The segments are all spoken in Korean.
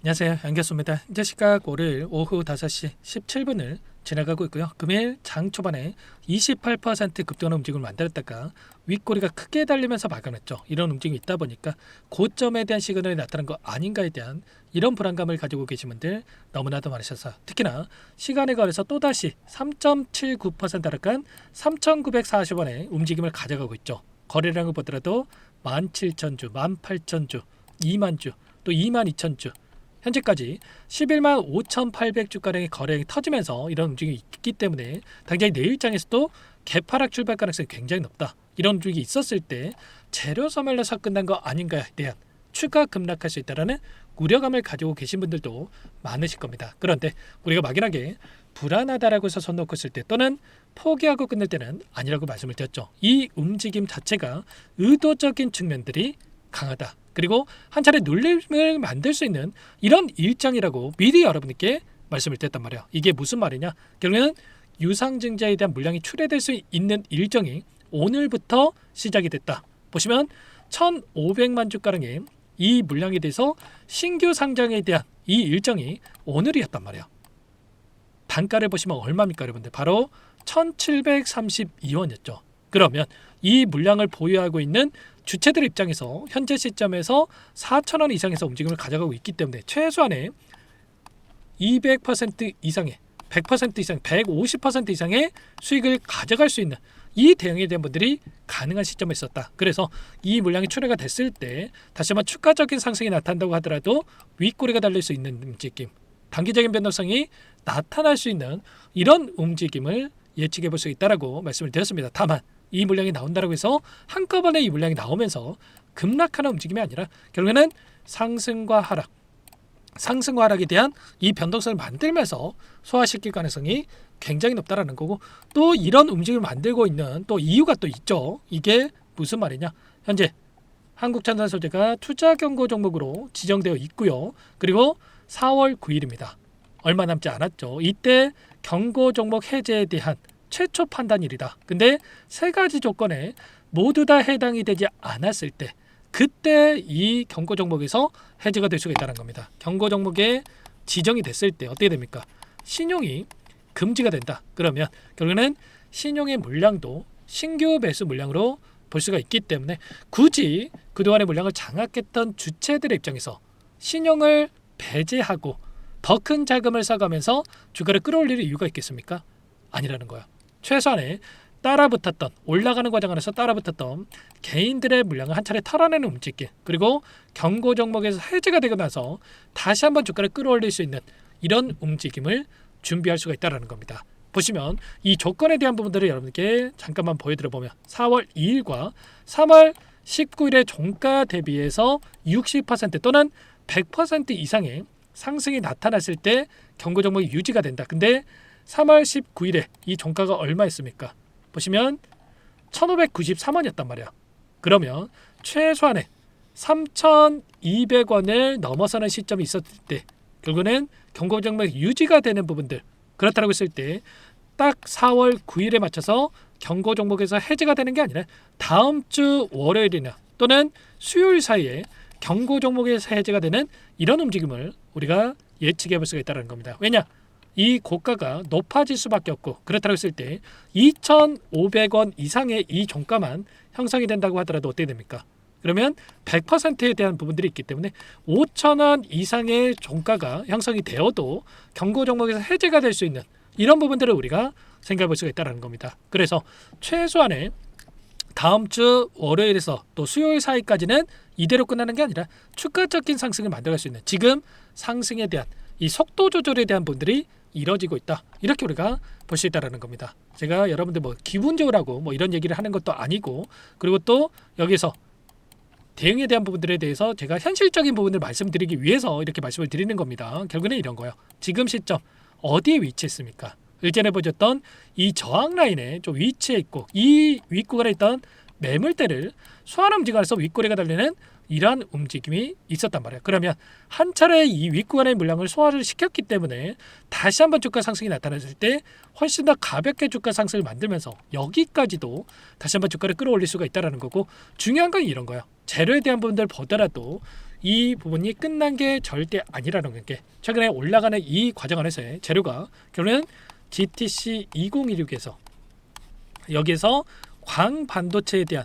안녕하세요. 양교수입니다. 현재 시각 월요일 오후 5시 17분을 지나가고 있고요. 금일 장 초반에 28% 급등하는 움직임을 만들었다가 윗꼬리가 크게 달리면서 마감했죠. 이런 움직임이 있다 보니까 고점에 대한 시그널이 나타난 거 아닌가에 대한 이런 불안감을 가지고 계신 분들 너무나도 많으셔서, 특히나 시간에 걸려서 또다시 3.79% 하락한 3,940원의 움직임을 가져가고 있죠. 거래량을 보더라도 17,000주, 18,000주, 2만주, 또 22,000주, 현재까지 11만 5,800주가량의 거래량이 터지면서 이런 움직임이 있기 때문에 당장 내일장에서도 개파락 출발 가능성이 굉장히 높다. 이런 움직임이 있었을 때 재료 소멸로서 끝난 거 아닌가에 대한 추가 급락할 수 있다는 우려감을 가지고 계신 분들도 많으실 겁니다. 그런데 우리가 막연하게 불안하다라고 해서 손 놓고 있을 때, 또는 포기하고 끝낼 때는 아니라고 말씀을 드렸죠. 이 움직임 자체가 의도적인 측면들이 강하다. 그리고 한 차례 눌림을 만들 수 있는 이런 일정이라고 미리 여러분께 말씀을 드렸단 말이에요. 이게 무슨 말이냐? 결국에는 유상증자에 대한 물량이 출회될 수 있는 일정이 오늘부터 시작이 됐다. 보시면 1,500만 주가량의 이 물량에 대해서 신규 상장에 대한 이 일정이 오늘이었단 말이에요. 단가를 보시면 얼마입니까, 여러분들? 바로 1,732원이었죠. 그러면 이 물량을 보유하고 있는 주체들 입장에서 현재 시점에서 4,000원 이상에서 움직임을 가져가고 있기 때문에 최소한의 200% 이상의 100% 이상, 150% 이상의 수익을 가져갈 수 있는 이 대응에 대한 분들이 가능한 시점에 있었다. 그래서 이 물량이 출회가 됐을 때 다시 한번 추가적인 상승이 나타난다고 하더라도 윗꼬리가 달릴 수 있는 움직임, 단기적인 변동성이 나타날 수 있는 이런 움직임을 예측해 볼 수 있다라고 말씀을 드렸습니다. 다만 이 물량이 나온다고 해서 한꺼번에 이 물량이 나오면서 급락하는 움직임이 아니라 결국에는 상승과 하락에 대한 이 변동성을 만들면서 소화시킬 가능성이 굉장히 높다라는 거고, 또 이런 움직임을 만들고 있는 또 이유가 또 있죠. 이게 무슨 말이냐? 현재 한국전산소재가 투자 경고 종목으로 지정되어 있고요. 그리고 4월 9일입니다. 얼마 남지 않았죠. 이때 경고 종목 해제에 대한 최초 판단일이다. 근데 세 가지 조건에 모두 다 해당이 되지 않았을 때, 그때 이 경고 종목에서 해제가 될 수가 있다는 겁니다. 경고 종목에 지정이 됐을 때 어떻게 됩니까? 신용이 금지가 된다. 그러면 결국에는 신용의 물량도 신규 매수 물량으로 볼 수가 있기 때문에 굳이 그동안의 물량을 장악했던 주체들의 입장에서 신용을 배제하고 더 큰 자금을 써가면서 주가를 끌어올릴 이유가 있겠습니까? 아니라는 거야. 최소한의 따라붙었던, 올라가는 과정 안에서 따라붙었던 개인들의 물량을 한 차례 털어내는 움직임, 그리고 경고 종목에서 해제가 되고 나서 다시 한번 주가를 끌어올릴 수 있는 이런 움직임을 준비할 수가 있다는 겁니다. 보시면 이 조건에 대한 부분들을 여러분께 잠깐만 보여드려 보면 4월 2일과 3월 19일의 종가 대비해서 60% 또는 100% 이상의 상승이 나타났을 때 경고 종목이 유지가 된다. 근데 3월 19일에 이 종가가 얼마였습니까? 보시면 1,593원이었단 말이야. 그러면 최소한의 3,200원을 넘어서는 시점이 있었을 때 결국에는 경고 종목이 유지가 되는 부분들, 그렇다고 했을 때 딱 4월 9일에 맞춰서 경고 종목에서 해제가 되는 게 아니라 다음 주 월요일이나 또는 수요일 사이에 경고 종목에서 해제가 되는 이런 움직임을 우리가 예측해 볼 수가 있다는 겁니다. 왜냐? 이 고가가 높아질 수밖에 없고, 그렇다고 했을 때 2,500원 이상의 이 종가만 형성이 된다고 하더라도 어떻게 됩니까? 그러면 100%에 대한 부분들이 있기 때문에 5,000원 이상의 종가가 형성이 되어도 경고 종목에서 해제가 될 수 있는 이런 부분들을 우리가 생각해 볼 수가 있다는 겁니다. 그래서 최소한의 다음 주 월요일에서 또 수요일 사이까지는 이대로 끝나는 게 아니라 추가적인 상승을 만들어갈 수 있는, 지금 상승에 대한 이 속도 조절에 대한 분들이 이뤄지고 있다. 이렇게 우리가 볼 수 있다는 겁니다. 제가 여러분들 뭐 기분적으로 하고 뭐 이런 얘기를 하는 것도 아니고, 그리고 또 여기서 대응에 대한 부분들에 대해서 제가 현실적인 부분을 말씀드리기 위해서 이렇게 말씀을 드리는 겁니다. 결국에는 이런 거예요. 지금 시점 어디에 위치했습니까? 일전에 보셨던 이 저항 라인에 좀 위치해 있고, 이 윗구간에 있던 매물대를 소환 움직임에서 윗꼬리가 달리는 이러한 움직임이 있었단 말이에요. 그러면 한 차례 이 윗구간의 물량을 소화를 시켰기 때문에 다시 한번 주가 상승이 나타났을 때 훨씬 더 가볍게 주가 상승을 만들면서 여기까지도 다시 한번 주가를 끌어올릴 수가 있다는 거고, 중요한 건 이런 거예요. 재료에 대한 부분들 보더라도 이 부분이 끝난 게 절대 아니라는 게 최근에 올라가는 이 과정 안에서의 재료가 결국은 GTC 2016에서 여기에서 광반도체에 대한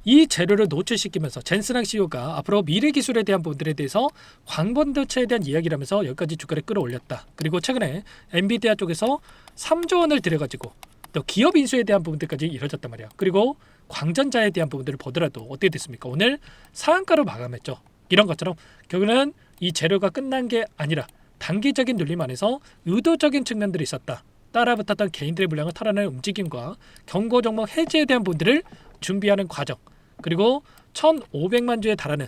이 재료를 노출시키면서 젠스랑 CEO가 앞으로 미래 기술에 대한 부분들에 대해서 광반도체에 대한 이야기를 하면서 여기까지 주가를 끌어올렸다. 그리고 최근에 엔비디아 쪽에서 3조 원을 들여가지고 또 기업 인수에 대한 부분들까지 이뤄졌단 말이야. 그리고 광전자에 대한 부분들을 보더라도 어떻게 됐습니까? 오늘 상한가로 마감했죠. 이런 것처럼 결국은 이 재료가 끝난 게 아니라 단기적인 눌림 안에서 의도적인 측면들이 있었다. 따라붙었던 개인들의 물량을 털어내는 움직임과 경고 종목 해지에 대한 부분들을 준비하는 과정, 그리고 1,500만 주에 달하는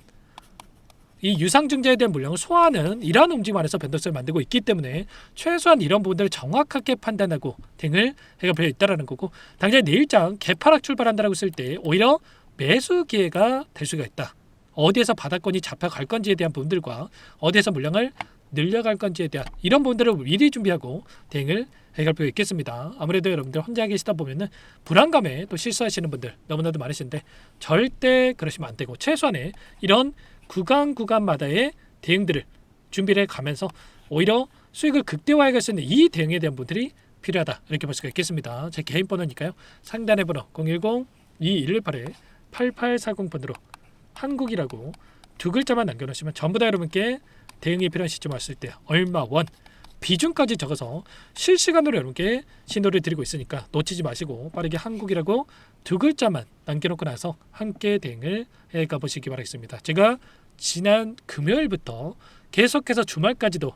이 유상증자에 대한 물량을 소화하는 이러한 움직임 안에서 변동성을 만들고 있기 때문에 최소한 이런 부분들을 정확하게 판단하고 대응을 해가 필요 있다는 거고, 당장 내일장 개파락 출발한다고 했을 때 오히려 매수 기회가 될 수가 있다. 어디에서 바닥권이 잡혀갈 건지에 대한 부분들과 어디에서 물량을 늘려갈 건지에 대한 이런 부분들을 미리 준비하고 대응을 해갈 필요가 있겠습니다. 아무래도 여러분들 혼자 계시다 보면은 불안감에 또 실수하시는 분들 너무나도 많으신데 절대 그러시면 안 되고, 최소한의 이런 구간마다의 대응들을 준비를 해가면서 오히려 수익을 극대화해갈 수 있는 이 대응에 대한 분들이 필요하다, 이렇게 볼 수가 있겠습니다. 제 개인 번호니까요. 상단의 번호 010-2118-8840번으로 한국이라고 두 글자만 남겨놓으시면 전부 다 여러분께 대응이 필요한 시점 왔을 때 얼마 원 비중까지 적어서 실시간으로 여러분께 신호를 드리고 있으니까 놓치지 마시고 빠르게 한국이라고 두 글자만 남겨놓고 나서 함께 대응을 해가 보시기 바라겠습니다. 제가 지난 금요일부터 계속해서 주말까지도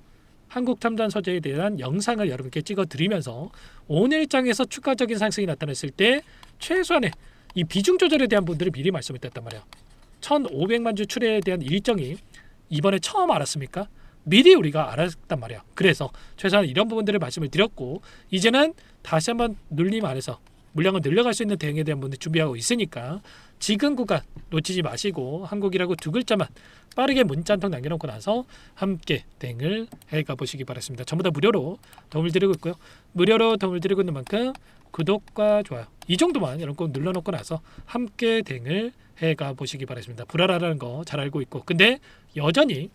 한국 탐단 소재에 대한 영상을 여러분께 찍어 드리면서 오늘장에서 추가적인 상승이 나타났을 때 최소한의 이 비중 조절에 대한 분들을 미리 말씀을 드렸단 말이에요. 1,500만 주 출회에 대한 일정이 이번에 처음 알았습니까? 미리 우리가 알았단 말이야. 그래서 최소한 이런 부분들을 말씀을 드렸고, 이제는 다시 한번 눌림 안에서 물량을 늘려갈 수 있는 대응에 대한 부분을 준비하고 있으니까 지금 구간 놓치지 마시고 한국이라고 두 글자만 빠르게 문자 한 통 남겨놓고 나서 함께 대응을 해가 보시기 바랍니다. 전부 다 무료로 도움을 드리고 있고요. 무료로 도움을 드리고 있는 만큼 구독과 좋아요 이 정도만 여러분 꼭 눌러놓고 나서 함께 대응을 해가 보시기 바랍니다. 불안하다는 거 잘 알고 있고, 근데 여전히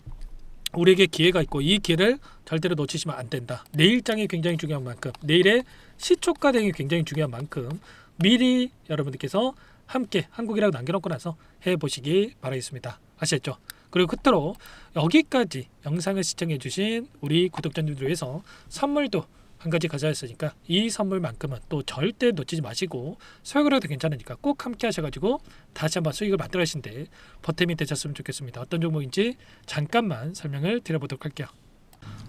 우리에게 기회가 있고 이 기회를 절대로 놓치시면 안 된다. 내일장이 굉장히 중요한 만큼, 내일의 시초가 대응이 굉장히 중요한 만큼 미리 여러분들께서 함께 한국이라고 남겨놓고 나서 해보시기 바라겠습니다. 아시겠죠? 그리고 끝으로 여기까지 영상을 시청해 주신 우리 구독자님들 위해서 선물도 한 가지 가져왔으니까 이 선물만큼은 또 절대 놓치지 마시고, 수익을 해도 괜찮으니까 꼭 함께 하셔가지고 다시 한번 수익을 만들어 가신데 보탬이 되셨으면 좋겠습니다. 어떤 종목인지 잠깐만 설명을 드려보도록 할게요.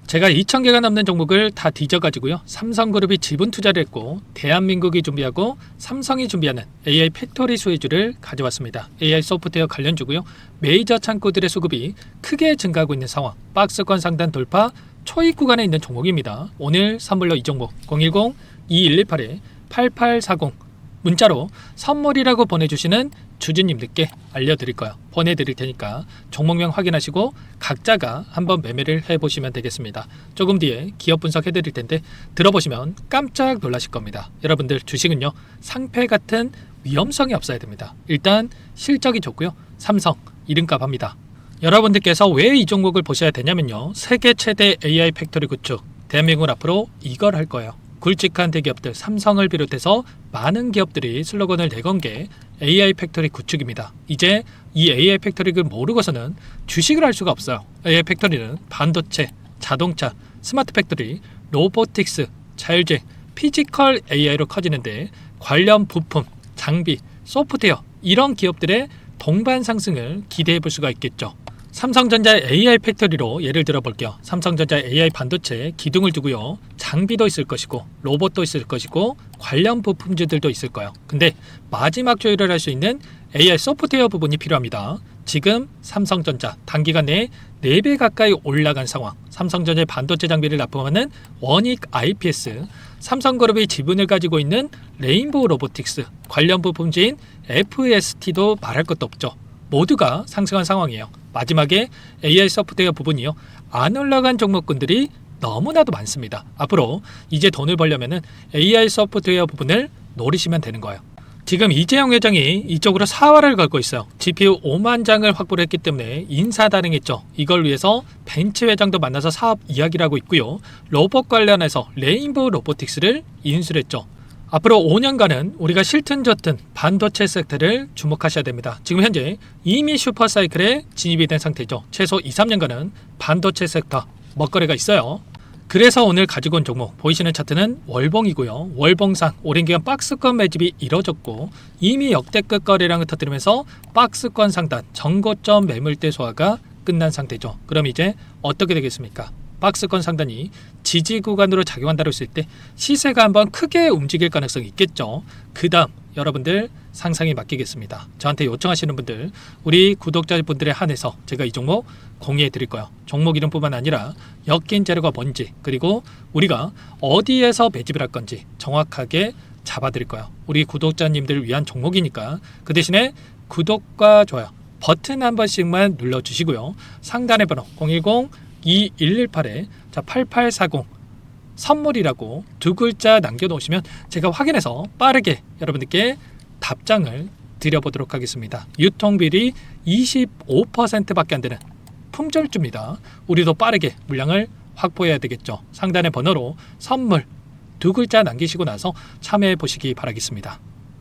제가 2,000개가 넘는 종목을 다 뒤져가지고요, 삼성그룹이 지분 투자를 했고 대한민국이 준비하고 삼성이 준비하는 AI 팩토리 수혜주를 가져왔습니다. AI 소프트웨어 관련주고요. 메이저 창고들의 수급이 크게 증가하고 있는 상황, 박스권 상단 돌파 초입 구간에 있는 종목입니다. 오늘 선물로 이 종목 010-2118-8840 문자로 선물이라고 보내주시는 주주님들께 알려드릴 거예요. 보내드릴 테니까 종목명 확인하시고 각자가 한번 매매를 해보시면 되겠습니다. 조금 뒤에 기업 분석해드릴 텐데 들어보시면 깜짝 놀라실 겁니다. 여러분들 주식은요, 상패 같은 위험성이 없어야 됩니다. 일단 실적이 좋고요, 삼성 이름값 합니다. 여러분들께서 왜 이 종목을 보셔야 되냐면요, 세계 최대 AI 팩토리 구축, 대한민국은 앞으로 이걸 할 거예요. 굵직한 대기업들 삼성을 비롯해서 많은 기업들이 슬로건을 내건 게 AI 팩토리 구축입니다. 이제 이 AI 팩토리를 모르고서는 주식을 할 수가 없어요. AI 팩토리는 반도체, 자동차, 스마트 팩토리, 로보틱스, 자율주행, 피지컬 AI로 커지는데 관련 부품, 장비, 소프트웨어 이런 기업들의 동반 상승을 기대해 볼 수가 있겠죠. 삼성전자의 AI 팩토리로 예를 들어 볼게요. 삼성전자의 AI 반도체 기둥을 두고요, 장비도 있을 것이고 로봇도 있을 것이고 관련 부품주들도 있을 거예요. 근데 마지막 조율을 할 수 있는 AI 소프트웨어 부분이 필요합니다. 지금 삼성전자 단기간 내에 4배 가까이 올라간 상황, 삼성전자의 반도체 장비를 납품하는 원익 IPS, 삼성그룹이 지분을 가지고 있는 레인보우 로보틱스, 관련 부품주인 FST도 말할 것도 없죠. 모두가 상승한 상황이에요. 마지막에 AI 소프트웨어 부분이요, 안 올라간 종목군들이 너무나도 많습니다. 앞으로 이제 돈을 벌려면 AI 소프트웨어 부분을 노리시면 되는 거예요. 지금 이재용 회장이 이쪽으로 사활을 걸고 있어요. GPU 5만 장을 확보를 했기 때문에 인사단행했죠. 이걸 위해서 벤츠 회장도 만나서 사업 이야기를 하고 있고요. 로봇 관련해서 레인보우 로보틱스를 인수했죠. 앞으로 5년간은 우리가 싫든 좋든 반도체 섹터를 주목하셔야 됩니다. 지금 현재 이미 슈퍼사이클에 진입이 된 상태죠. 최소 2, 3년간은 반도체 섹터 먹거리가 있어요. 그래서 오늘 가지고 온 종목 보이시는 차트는 월봉이고요. 월봉상 오랜 기간 박스권 매집이 이뤄졌고 이미 역대급 거래량을 터뜨리면서 박스권 상단 전고점 매물대 소화가 끝난 상태죠. 그럼 이제 어떻게 되겠습니까? 박스권 상단이 지지 구간으로 작용한다고 했을 때 시세가 한번 크게 움직일 가능성이 있겠죠. 그 다음 여러분들 상상에 맡기겠습니다. 저한테 요청하시는 분들 우리 구독자분들에 한해서 제가 이 종목 공유해 드릴 거예요. 종목 이름뿐만 아니라 엮인 재료가 뭔지 그리고 우리가 어디에서 매집을 할 건지 정확하게 잡아 드릴 거예요. 우리 구독자님들을 위한 종목이니까 그 대신에 구독과 좋아요 버튼 한 번씩만 눌러주시고요. 상단의 번호 010-2118-8840 선물이라고 두 글자 남겨놓으시면 제가 확인해서 빠르게 여러분들께 답장을 드려보도록 하겠습니다. 유통비리 25%밖에 안 되는 품절주입니다. 우리도 빠르게 물량을 확보해야 되겠죠. 상단의 번호로 선물 두 글자 남기시고 나서 참여해 보시기 바라겠습니다.